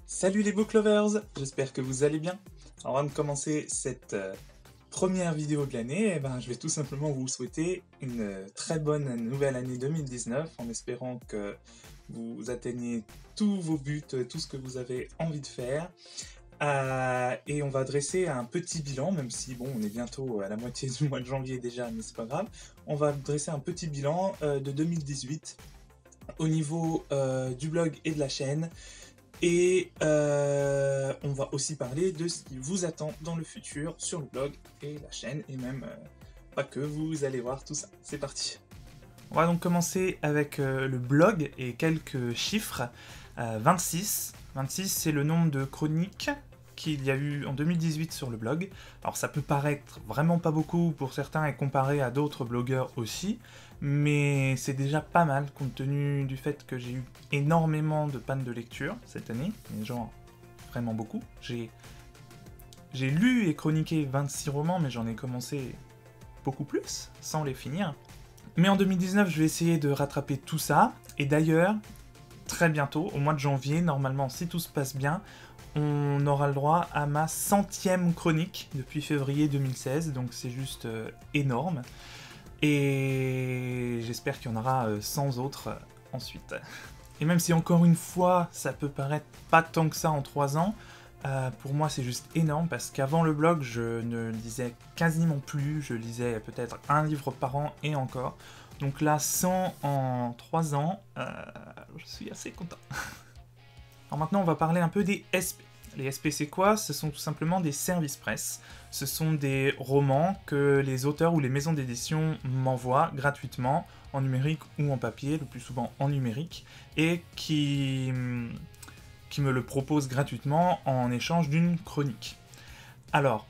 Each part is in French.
Salut les book lovers, j'espère que vous allez bien. Avant de commencer cette première vidéo de l'année, je vais tout simplement vous souhaiter une très bonne nouvelle année 2019 en espérant que vous atteigniez tous vos buts, tout ce que vous avez envie de faire. Et on va dresser un petit bilan, même si bon, on est bientôt à la moitié du mois de janvier déjà, mais c'est pas grave. On va dresser un petit bilan de 2018 au niveau du blog et de la chaîne. Et on va aussi parler de ce qui vous attend dans le futur sur le blog et la chaîne, et même pas que, vous allez voir tout ça. C'est parti. On va donc commencer avec le blog et quelques chiffres. 26, c'est le nombre de chroniques qu'il y a eu en 2018 sur le blog. Alors ça peut paraître vraiment pas beaucoup pour certains et comparé à d'autres blogueurs aussi, mais c'est déjà pas mal compte tenu du fait que j'ai eu énormément de pannes de lecture cette année, mais genre vraiment beaucoup. J'ai lu et chroniqué 26 romans, mais j'en ai commencé beaucoup plus, sans les finir. Mais en 2019, je vais essayer de rattraper tout ça, et d'ailleurs, très bientôt, au mois de janvier, normalement, si tout se passe bien, on aura le droit à ma 100e chronique depuis février 2016, donc c'est juste énorme. Et j'espère qu'il y en aura 100 autres ensuite. Et même si encore une fois, ça peut paraître pas tant que ça en 3 ans, pour moi c'est juste énorme parce qu'avant le blog, je ne lisais quasiment plus, je lisais peut-être un livre par an et encore. Donc là, 100 en 3 ans, je suis assez content. Alors maintenant, on va parler un peu des SP. Les SP, c'est quoi? Ce sont tout simplement des services presse. Ce sont des romans que les auteurs ou les maisons d'édition m'envoient gratuitement, en numérique ou en papier, le plus souvent en numérique, et qui me le proposent gratuitement en échange d'une chronique. Alors,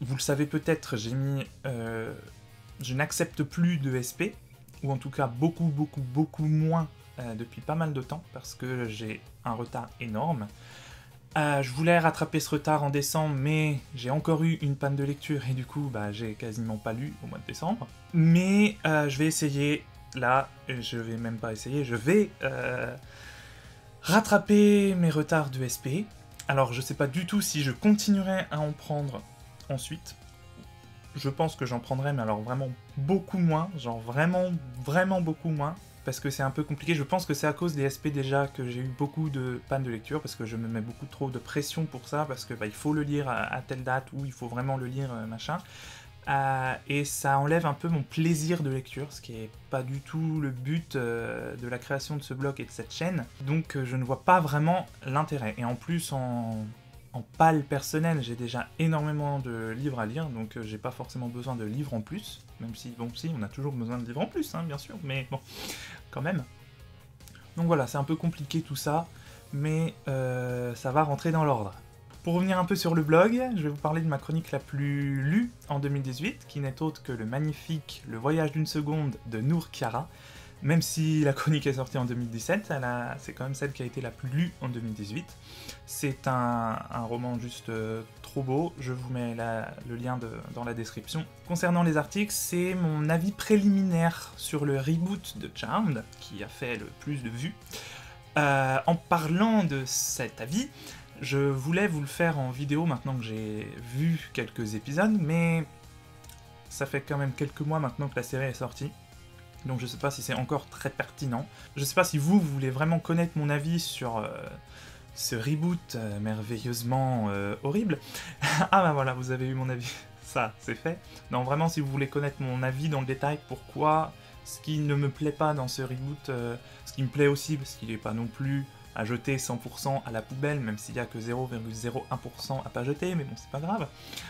vous le savez peut-être, je n'accepte plus de SP, ou en tout cas beaucoup moins depuis pas mal de temps, parce que j'ai un retard énorme. Je voulais rattraper ce retard en décembre, mais j'ai encore eu une panne de lecture, et du coup, j'ai quasiment pas lu au mois de décembre. Mais je vais essayer, là, je vais même pas essayer, je vais rattraper mes retards de SP. Alors, je sais pas du tout si je continuerai à en prendre ensuite. Je pense que j'en prendrai, mais alors vraiment beaucoup moins, genre vraiment beaucoup moins, parce que c'est un peu compliqué. Je pense que c'est à cause des SP déjà que j'ai eu beaucoup de pannes de lecture, parce que je me mets beaucoup trop de pression pour ça, parce que il faut le lire à telle date, ou il faut vraiment le lire, machin. Et ça enlève un peu mon plaisir de lecture, ce qui est pas du tout le but de la création de ce blog et de cette chaîne. Donc je ne vois pas vraiment l'intérêt. Et en plus, en palle personnelle, j'ai déjà énormément de livres à lire, donc j'ai pas forcément besoin de livres en plus, même si, bon, si, on a toujours besoin de livres en plus, hein, bien sûr, mais bon, quand même. Donc voilà, c'est un peu compliqué tout ça, mais ça va rentrer dans l'ordre. Pour revenir un peu sur le blog, je vais vous parler de ma chronique la plus lue en 2018, qui n'est autre que le magnifique Le Voyage d'une seconde de Nour Chiara. Même si la chronique est sortie en 2017, c'est quand même celle qui a été la plus lue en 2018. C'est un roman juste trop beau, je vous mets le lien dans la description. Concernant les articles, c'est mon avis préliminaire sur le reboot de Charmed, qui a fait le plus de vues. En parlant de cet avis, je voulais vous le faire en vidéo maintenant que j'ai vu quelques épisodes, mais ça fait quand même quelques mois maintenant que la série est sortie. Donc je sais pas si c'est encore très pertinent. Je sais pas si vous voulez vraiment connaître mon avis sur ce reboot merveilleusement horrible. Ah voilà, vous avez eu mon avis. Ça, c'est fait. Non, vraiment, si vous voulez connaître mon avis dans le détail, pourquoi ce qui ne me plaît pas dans ce reboot, ce qui me plaît aussi, parce qu'il n'est pas non plus à jeter 100% à la poubelle, même s'il n'y a que 0,01% à pas jeter, mais bon, c'est pas grave.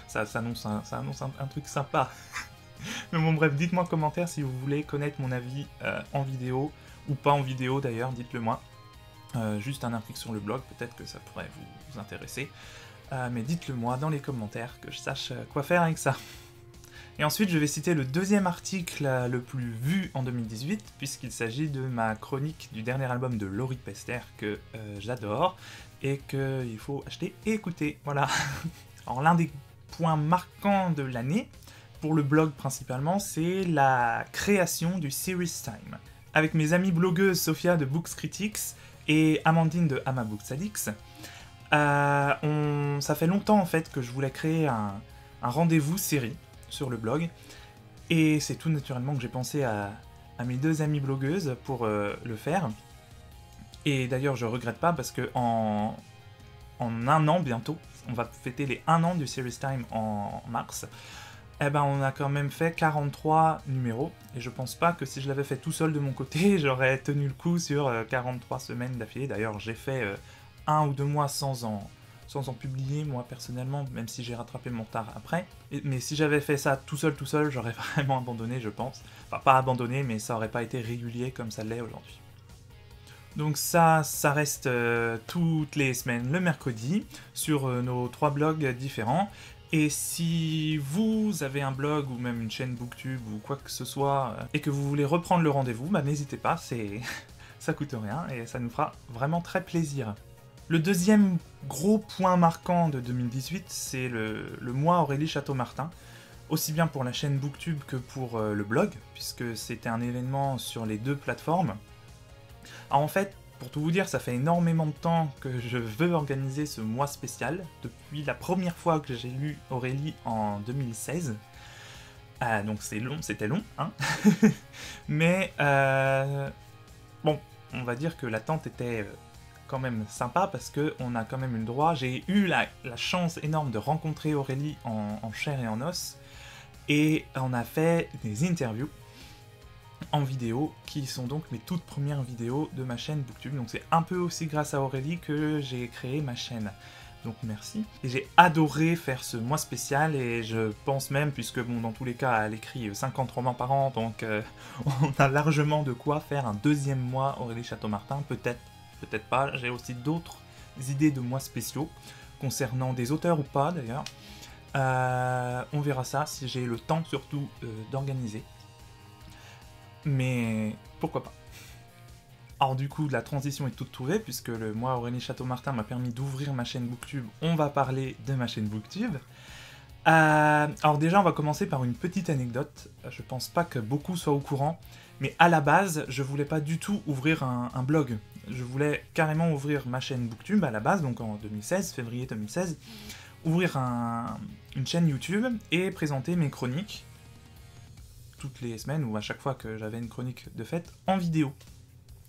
Ça annonce un truc sympa. Mais bon bref, dites-moi en commentaire si vous voulez connaître mon avis en vidéo, ou pas en vidéo d'ailleurs, dites-le moi. Juste un article sur le blog, peut-être que ça pourrait vous intéresser. Mais dites-le moi dans les commentaires, que je sache quoi faire avec ça. Et ensuite, je vais citer le deuxième article le plus vu en 2018, puisqu'il s'agit de ma chronique du dernier album de Laurie Pester, que j'adore, et qu'il faut acheter et écouter, voilà. Alors l'un des points marquants de l'année, pour le blog principalement, c'est la création du Series Time. Avec mes amies blogueuses Sophia de Books Critics et Amandine de Amabooks ça fait longtemps en fait que je voulais créer un rendez-vous série sur le blog, et c'est tout naturellement que j'ai pensé à mes deux amies blogueuses pour le faire. Et d'ailleurs je regrette pas parce que en un an bientôt, on va fêter les 1 an du Series Time en mars, eh ben on a quand même fait 43 numéros, et je pense pas que si je l'avais fait tout seul de mon côté, j'aurais tenu le coup sur 43 semaines d'affilée. D'ailleurs j'ai fait 1 ou 2 mois sans en publier moi personnellement, même si j'ai rattrapé mon retard après. Mais si j'avais fait ça tout seul, j'aurais vraiment abandonné, je pense. Enfin pas abandonné, mais ça aurait pas été régulier comme ça l'est aujourd'hui. Donc ça reste toutes les semaines le mercredi sur nos 3 blogs différents. Et si vous avez un blog ou même une chaîne Booktube ou quoi que ce soit et que vous voulez reprendre le rendez-vous, bah n'hésitez pas, ça coûte rien et ça nous fera vraiment très plaisir. Le deuxième gros point marquant de 2018, c'est le mois Aurélie Château-Martin, aussi bien pour la chaîne Booktube que pour le blog, puisque c'était un événement sur les 2 plateformes. Alors en fait, pour tout vous dire, ça fait énormément de temps que je veux organiser ce mois spécial, depuis la première fois que j'ai lu Aurélie en 2016. Donc c'était long, hein. Mais bon, on va dire que l'attente était quand même sympa parce qu'on a quand même eu le droit. J'ai eu la chance énorme de rencontrer Aurélie en chair et en os, et on a fait des interviews en vidéo, qui sont donc mes toutes premières vidéos de ma chaîne Booktube. Donc c'est un peu aussi grâce à Aurélie que j'ai créé ma chaîne. Donc merci. Et j'ai adoré faire ce mois spécial, et je pense même, puisque bon, dans tous les cas, elle écrit 50 romans par an, donc on a largement de quoi faire un deuxième mois Aurélie Château-Martin, peut-être pas. J'ai aussi d'autres idées de mois spéciaux, concernant des auteurs ou pas d'ailleurs. On verra ça, si j'ai le temps surtout d'organiser. Mais pourquoi pas. Alors du coup, la transition est toute trouvée, puisque le mois Aurélie Château-Martin m'a permis d'ouvrir ma chaîne Booktube. On va parler de ma chaîne Booktube. Alors déjà, on va commencer par une petite anecdote. Je pense pas que beaucoup soient au courant, mais à la base, je voulais pas du tout ouvrir un blog. Je voulais carrément ouvrir ma chaîne Booktube à la base, donc en 2016, février 2016, ouvrir une chaîne YouTube et présenter mes chroniques toutes les semaines, ou à chaque fois que j'avais une chronique de fête, en vidéo.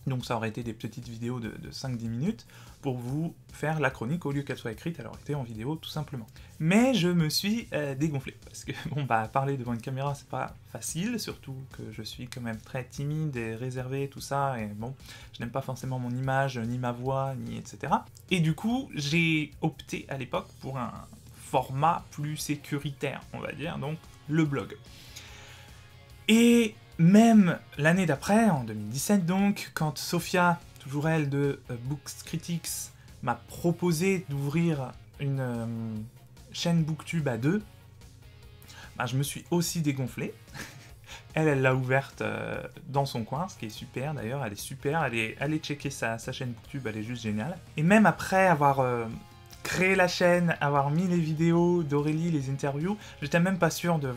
Donc ça aurait été des petites vidéos de 5-10 minutes pour vous faire la chronique, au lieu qu'elle soit écrite, elle aurait été en vidéo tout simplement. Mais je me suis dégonflé, parce que bon bah parler devant une caméra c'est pas facile, surtout que je suis quand même très timide et réservé, tout ça, et bon, je n'aime pas forcément mon image, ni ma voix, ni etc. Et du coup, j'ai opté à l'époque pour un format plus sécuritaire, on va dire, donc le blog. Et même l'année d'après, en 2017 donc, quand Sophia, toujours elle de Books Critics, m'a proposé d'ouvrir une chaîne Booktube à 2, bah, je me suis aussi dégonflé. Elle l'a ouverte dans son coin, ce qui est super d'ailleurs, elle est super, allez checker sa chaîne Booktube, elle est juste géniale. Et même après avoir créé la chaîne, avoir mis les vidéos d'Aurélie, les interviews, j'étais même pas sûr de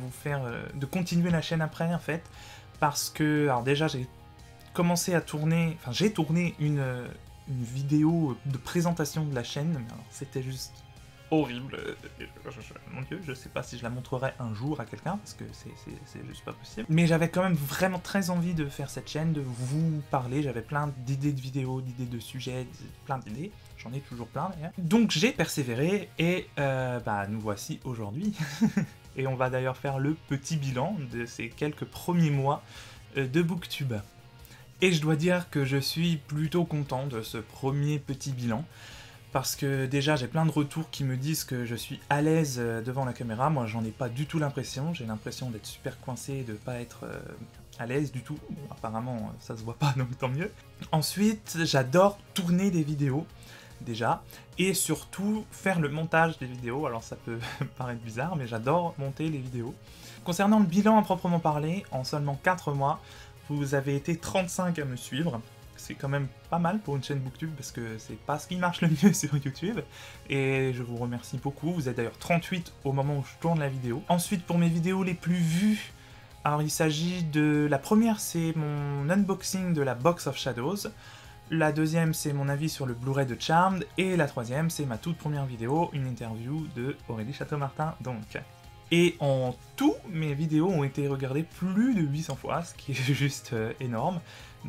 de continuer la chaîne après en fait, parce que, alors déjà j'ai commencé à tourner, enfin j'ai tourné une vidéo de présentation de la chaîne, mais alors c'était juste horrible, mon dieu, je sais pas si je la montrerai un jour à quelqu'un, parce que c'est juste pas possible. Mais j'avais quand même vraiment très envie de faire cette chaîne, de vous parler, j'avais plein d'idées de vidéos, d'idées de sujets, plein d'idées, j'en ai toujours plein d'ailleurs. Donc j'ai persévéré, et bah nous voici aujourd'hui. Et on va d'ailleurs faire le petit bilan de ces quelques premiers mois de Booktube. Et je dois dire que je suis plutôt content de ce premier petit bilan, parce que déjà j'ai plein de retours qui me disent que je suis à l'aise devant la caméra. Moi j'en ai pas du tout l'impression, j'ai l'impression d'être super coincé, de pas être à l'aise du tout. Bon, apparemment ça se voit pas, donc tant mieux. Ensuite, j'adore tourner des vidéos, déjà, et surtout faire le montage des vidéos. Alors ça peut paraître bizarre, mais j'adore monter les vidéos. Concernant le bilan à proprement parler, en seulement 4 mois, vous avez été 35 à me suivre. C'est quand même pas mal pour une chaîne Booktube, parce que c'est pas ce qui marche le mieux sur YouTube, et je vous remercie beaucoup. Vous êtes d'ailleurs 38 au moment où je tourne la vidéo. Ensuite, pour mes vidéos les plus vues, alors il s'agit de... La première, c'est mon unboxing de la Box of Shadows. La deuxième, c'est mon avis sur le Blu-ray de Charmed. Et la troisième, c'est ma toute première vidéo, une interview de Aurélie Château-Martin, donc. Et en tout, mes vidéos ont été regardées plus de 800 fois, ce qui est juste énorme.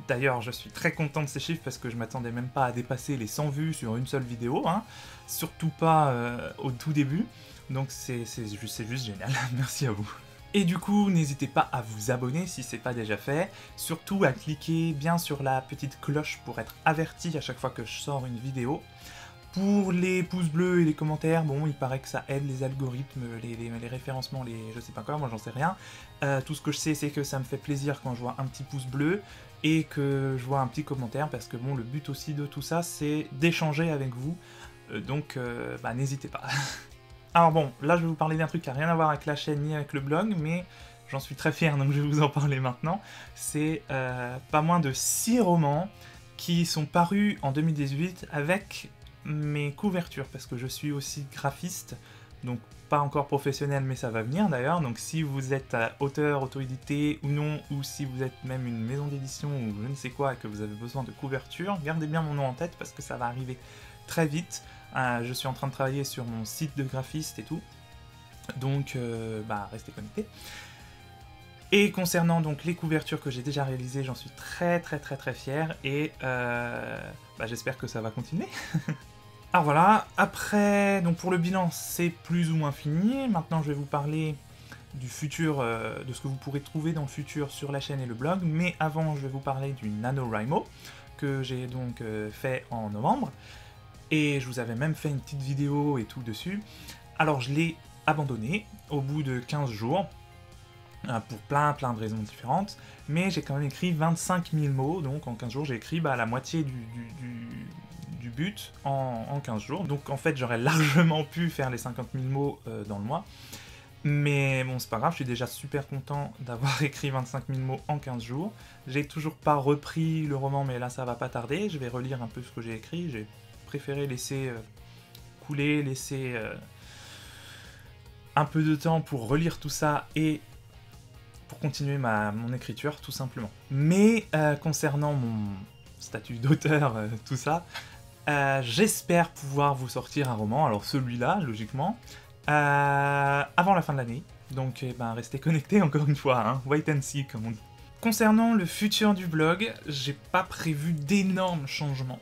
D'ailleurs, je suis très content de ces chiffres parce que je m'attendais même pas à dépasser les 100 vues sur une seule vidéo, hein. Surtout pas au tout début. Donc c'est juste génial, merci à vous. Et du coup, n'hésitez pas à vous abonner si c'est pas déjà fait, surtout à cliquer bien sur la petite cloche pour être averti à chaque fois que je sors une vidéo. Pour les pouces bleus et les commentaires, bon, il paraît que ça aide les algorithmes, les référencements, je sais pas quoi, moi j'en sais rien. Tout ce que je sais, c'est que ça me fait plaisir quand je vois un petit pouce bleu et que je vois un petit commentaire, parce que bon, le but aussi de tout ça, c'est d'échanger avec vous, donc bah, n'hésitez pas. Alors bon, là je vais vous parler d'un truc qui n'a rien à voir avec la chaîne ni avec le blog, mais j'en suis très fier, donc je vais vous en parler maintenant. C'est pas moins de 6 romans qui sont parus en 2018 avec mes couvertures, parce que je suis aussi graphiste, donc pas encore professionnel, mais ça va venir d'ailleurs. Donc si vous êtes auteur, auto-édité ou non, ou si vous êtes même une maison d'édition ou je ne sais quoi et que vous avez besoin de couverture, gardez bien mon nom en tête parce que ça va arriver très vite. Je suis en train de travailler sur mon site de graphiste et tout, donc bah, restez connectés. Et concernant donc les couvertures que j'ai déjà réalisées, j'en suis très fier et bah, j'espère que ça va continuer. Alors voilà, après, donc pour le bilan, c'est plus ou moins fini. Maintenant, je vais vous parler du futur, de ce que vous pourrez trouver dans le futur sur la chaîne et le blog, mais avant, je vais vous parler du NaNoWriMo, que j'ai donc fait en novembre. Et je vous avais même fait une petite vidéo et tout dessus. Alors je l'ai abandonné au bout de 15 jours, pour plein de raisons différentes, mais j'ai quand même écrit 25 000 mots, donc en 15 jours j'ai écrit bah, la moitié du but en 15 jours. Donc en fait j'aurais largement pu faire les 50 000 mots dans le mois, mais bon c'est pas grave, je suis déjà super content d'avoir écrit 25 000 mots en 15 jours. J'ai toujours pas repris le roman, mais là ça va pas tarder, je vais relire un peu ce que j'ai écrit, j'ai préféré laisser couler, laisser un peu de temps pour relire tout ça et pour continuer mon écriture, tout simplement. Mais concernant mon statut d'auteur, tout ça, j'espère pouvoir vous sortir un roman, alors celui-là, logiquement, avant la fin de l'année. Donc ben, restez connectés encore une fois, hein. Wait and see, comme on dit. Concernant le futur du blog, j'ai pas prévu d'énormes changements.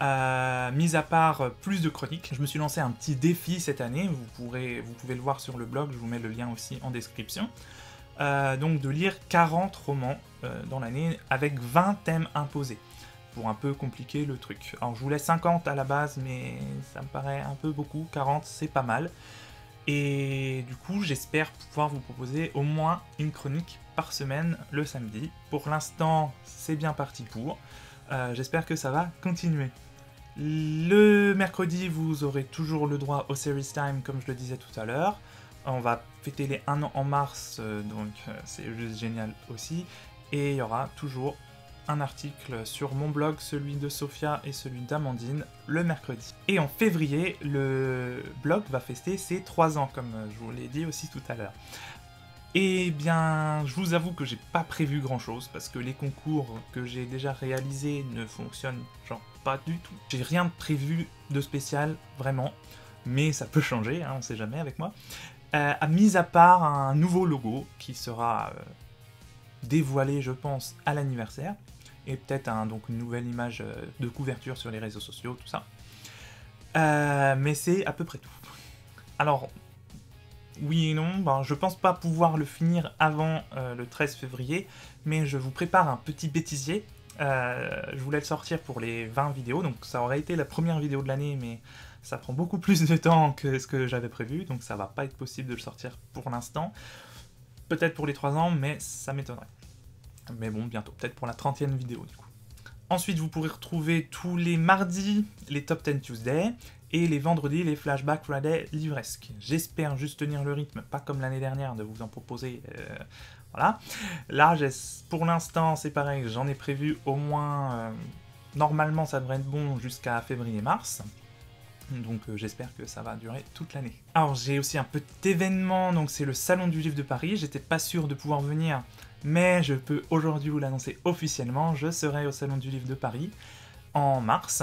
Mis à part plus de chroniques, je me suis lancé un petit défi cette année, vous pouvez le voir sur le blog, je vous mets le lien aussi en description. Donc de lire 40 romans dans l'année avec 20 thèmes imposés, pour un peu compliquer le truc. Alors je voulais 50 à la base, mais ça me paraît un peu beaucoup, 40 c'est pas mal. Et du coup j'espère pouvoir vous proposer au moins une chronique par semaine le samedi. Pour l'instant c'est bien parti pour, j'espère que ça va continuer. Le mercredi, vous aurez toujours le droit au Series Time, comme je le disais tout à l'heure. On va fêter les 1 an en mars, donc c'est juste génial aussi. Et il y aura toujours un article sur mon blog, celui de Sophia et celui d'Amandine, le mercredi. Et en février, le blog va fêter ses 3 ans, comme je vous l'ai dit aussi tout à l'heure. Eh bien, je vous avoue que j'ai pas prévu grand chose, parce que les concours que j'ai déjà réalisés ne fonctionnent genre pas du tout. J'ai rien prévu de spécial, vraiment, mais ça peut changer, hein, on sait jamais avec moi. Mis à part un nouveau logo qui sera dévoilé, je pense, à l'anniversaire, et peut-être donc une nouvelle image de couverture sur les réseaux sociaux, tout ça. Mais c'est à peu près tout. Alors, oui et non, ben, je pense pas pouvoir le finir avant le 13 février, mais je vous prépare un petit bêtisier. Je voulais le sortir pour les 20 vidéos, donc ça aurait été la première vidéo de l'année, mais ça prend beaucoup plus de temps que ce que j'avais prévu, donc ça va pas être possible de le sortir pour l'instant. Peut-être pour les 3 ans, mais ça m'étonnerait. Mais bon, bientôt, peut-être pour la 30e vidéo du coup. Ensuite, vous pourrez retrouver tous les mardis les Top 10 Tuesday, et les vendredis les Flashback Friday livresques. J'espère juste tenir le rythme, pas comme l'année dernière de vous en proposer... voilà. Là, pour l'instant, c'est pareil, j'en ai prévu au moins... normalement, ça devrait être bon jusqu'à février-mars. Donc j'espère que ça va durer toute l'année. Alors j'ai aussi un petit événement, donc c'est le Salon du Livre de Paris. J'étais pas sûr de pouvoir venir, mais je peux aujourd'hui vous l'annoncer officiellement. Je serai au Salon du Livre de Paris. en mars.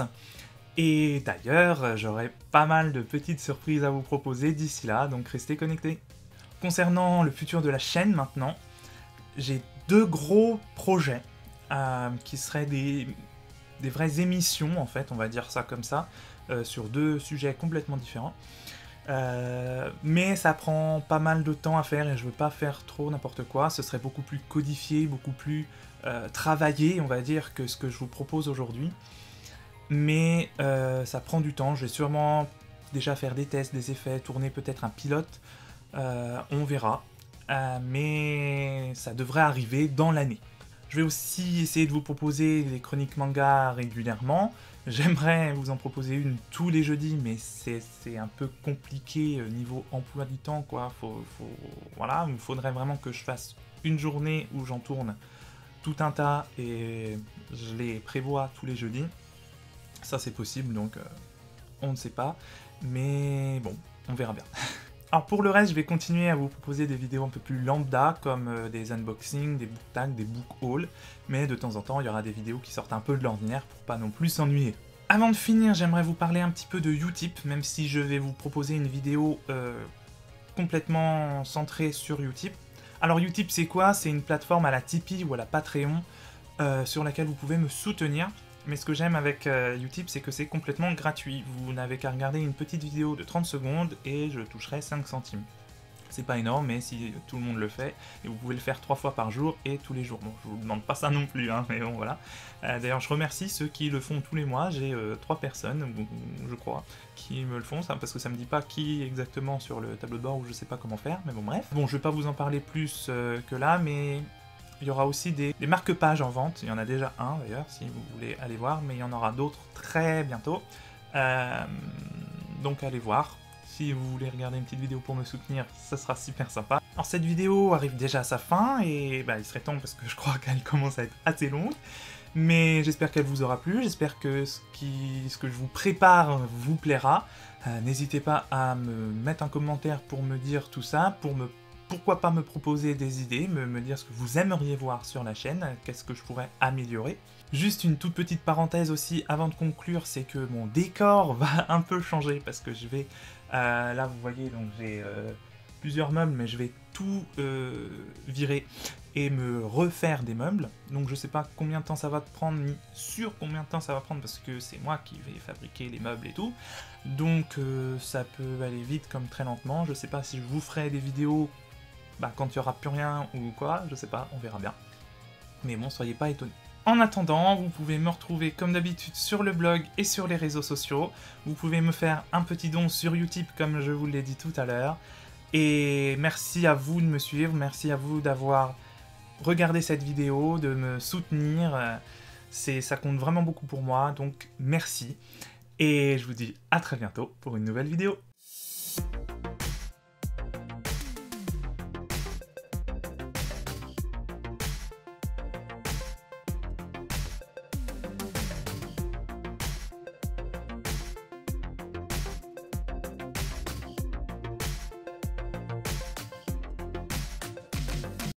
Et d'ailleurs, j'aurai pas mal de petites surprises à vous proposer d'ici là, donc restez connectés. Concernant le futur de la chaîne maintenant, j'ai 2 gros projets qui seraient des vraies émissions, en fait, on va dire ça comme ça, sur 2 sujets complètement différents. Mais ça prend pas mal de temps à faire et je veux pas faire trop n'importe quoi. Ce serait beaucoup plus codifié, beaucoup plus travaillé, on va dire, que ce que je vous propose aujourd'hui. Mais ça prend du temps. Je vais sûrement déjà faire des tests, des effets, tourner peut-être un pilote. On verra. Mais ça devrait arriver dans l'année. Je vais aussi essayer de vous proposer des chroniques manga régulièrement. J'aimerais vous en proposer une tous les jeudis, mais c'est un peu compliqué niveau emploi du temps, quoi. Voilà, il me faudrait vraiment que je fasse une journée où j'en tourne tout un tas et je les prévois tous les jeudis. Ça c'est possible, donc on ne sait pas. Mais bon, on verra bien. Alors pour le reste, je vais continuer à vous proposer des vidéos un peu plus lambda, comme des unboxings, des book tags, des book hauls, mais de temps en temps, il y aura des vidéos qui sortent un peu de l'ordinaire pour pas non plus s'ennuyer. Avant de finir, j'aimerais vous parler un petit peu de Utip, même si je vais vous proposer une vidéo complètement centrée sur Utip. Alors Utip, c'est quoi? C'est une plateforme à la Tipeee ou à la Patreon sur laquelle vous pouvez me soutenir. Mais ce que j'aime avec Utip, c'est que c'est complètement gratuit. Vous n'avez qu'à regarder une petite vidéo de 30 secondes et je toucherai 5 centimes. C'est pas énorme, mais si tout le monde le fait, et vous pouvez le faire 3 fois par jour et tous les jours. Bon, je vous demande pas ça non plus, hein, mais bon, voilà. D'ailleurs, je remercie ceux qui le font tous les mois. J'ai 3 personnes, je crois, qui me le font, ça, parce que ça me dit pas qui exactement sur le tableau de bord, ou je sais pas comment faire, mais bon, bref. Bon, je vais pas vous en parler plus que là, mais il y aura aussi des marque-pages en vente. Il y en a déjà un d'ailleurs, si vous voulez aller voir, mais il y en aura d'autres très bientôt. Donc allez voir. Si vous voulez regarder une petite vidéo pour me soutenir, ça sera super sympa. Alors cette vidéo arrive déjà à sa fin, et bah, il serait temps parce que je crois qu'elle commence à être assez longue. Mais j'espère qu'elle vous aura plu, j'espère que ce que je vous prépare vous plaira. N'hésitez pas à me mettre un commentaire pour me dire tout ça, pourquoi pas me proposer des idées, me dire ce que vous aimeriez voir sur la chaîne, qu'est-ce que je pourrais améliorer. Juste une toute petite parenthèse aussi avant de conclure, c'est que mon décor va un peu changer parce que je vais... là vous voyez, donc j'ai plusieurs meubles, mais je vais tout virer et me refaire des meubles. Donc je sais pas combien de temps ça va prendre, ni sur combien de temps ça va prendre, parce que c'est moi qui vais fabriquer les meubles et tout. Donc ça peut aller vite comme très lentement. Je sais pas si je vous ferai des vidéos quand il n'y aura plus rien ou quoi, je sais pas, on verra bien. Mais bon, soyez pas étonnés. En attendant, vous pouvez me retrouver comme d'habitude sur le blog et sur les réseaux sociaux. Vous pouvez me faire un petit don sur Utip comme je vous l'ai dit tout à l'heure. Et merci à vous de me suivre, merci à vous d'avoir regardé cette vidéo, de me soutenir. Ça compte vraiment beaucoup pour moi, donc merci. Et je vous dis à très bientôt pour une nouvelle vidéo.